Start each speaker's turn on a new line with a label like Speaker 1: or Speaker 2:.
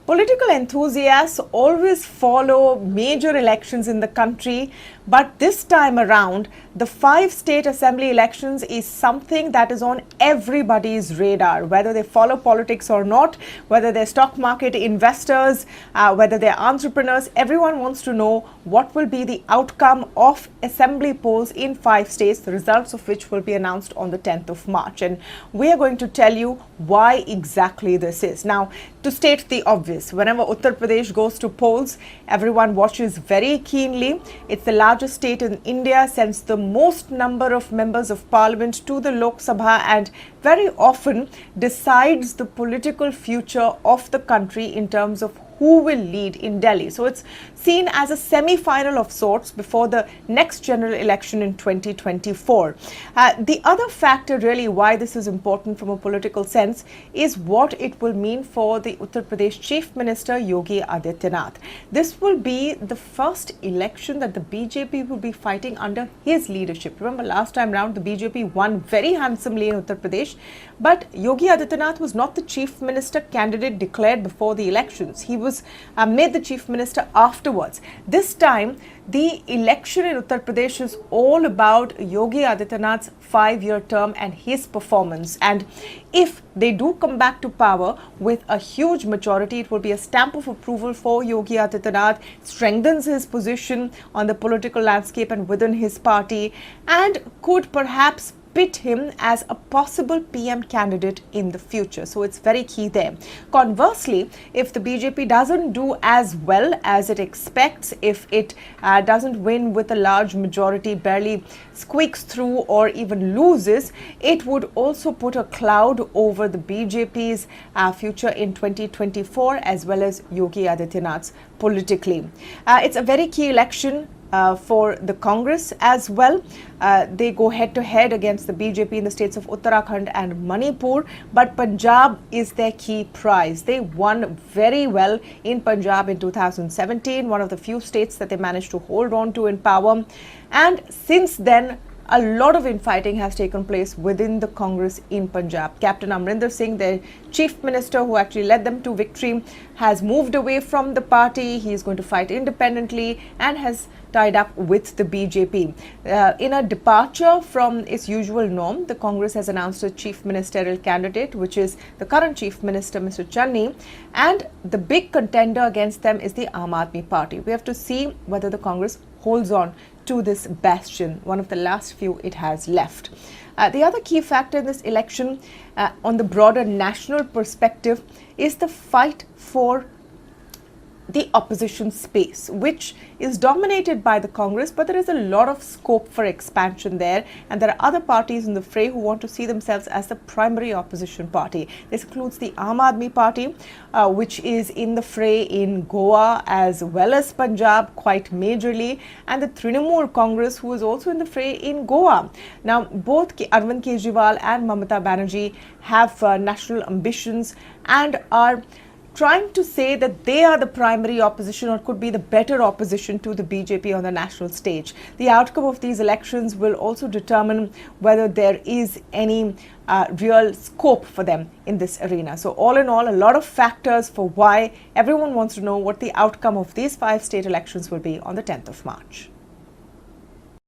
Speaker 1: Political enthusiasts always follow major elections in the country, but this time around, the 5 state assembly elections is something that is on everybody's radar, whether they follow politics or not, whether they're stock market investors, whether they're entrepreneurs. Everyone wants to know what will be the outcome of assembly polls in 5 states, the results of which will be announced on the 10th of March. And we are going to tell you why exactly this is. Now, to state the obvious, whenever Uttar Pradesh goes to polls, everyone watches very keenly. It's the largest state in India, sends the most number of members of parliament to the Lok Sabha, and very often decides the political future of the country in terms of who will lead in Delhi. So it's seen as a semi-final of sorts before the next general election in 2024. The other factor really why this is important from a political sense is what it will mean for the Uttar Pradesh Chief Minister Yogi Adityanath. This will be the first election that the BJP will be fighting under his leadership. Remember, last time round the BJP won very handsomely in Uttar Pradesh, but Yogi Adityanath was not the Chief Minister candidate declared before the elections. He was made the Chief Minister afterwards. This time, the election in Uttar Pradesh is all about Yogi Adityanath's 5-year term and his performance. And if they do come back to power with a huge majority, it will be a stamp of approval for Yogi Adityanath, strengthens his position on the political landscape and within his party, and could perhaps pit him as a possible PM candidate in the future. So it's very key there. Conversely, if the BJP doesn't do as well as it expects, if it doesn't win with a large majority, barely squeaks through or even loses, it would also put a cloud over the BJP's future in 2024 as well as Yogi Adityanath's politically. It's a very key election for the Congress as well. They go head to head against the BJP in the states of Uttarakhand and Manipur, but Punjab is their key prize. They won very well in Punjab in 2017, one of the few states that they managed to hold on to in power. And since then, a lot of infighting has taken place within the Congress in Punjab. Captain Amrinder Singh, their chief minister who actually led them to victory, has moved away from the party. He is going to fight independently and has tied up with the BJP. In a departure from its usual norm, the Congress has announced a chief ministerial candidate, which is the current chief minister, Mr. Channi, and the big contender against them is the Aam Aadmi Party. We have to see whether the Congress holds on to this bastion, one of the last few it has left. The other key factor in this election, on the broader national perspective, is the fight for the opposition space, which is dominated by the Congress, but there is a lot of scope for expansion there, and there are other parties in the fray who want to see themselves as the primary opposition party. This includes the Aam Aadmi Party, which is in the fray in Goa as well as Punjab quite majorly, and the Trinamool Congress, who is also in the fray in Goa. Now, both Arvind Kejriwal and Mamata Banerjee have national ambitions and are trying to say that they are the primary opposition or could be the better opposition to the BJP on the national stage. The outcome of these elections will also determine whether there is any real scope for them in this arena. So all in all, a lot of factors for why everyone wants to know what the outcome of these 5 state elections will be on the 10th of March.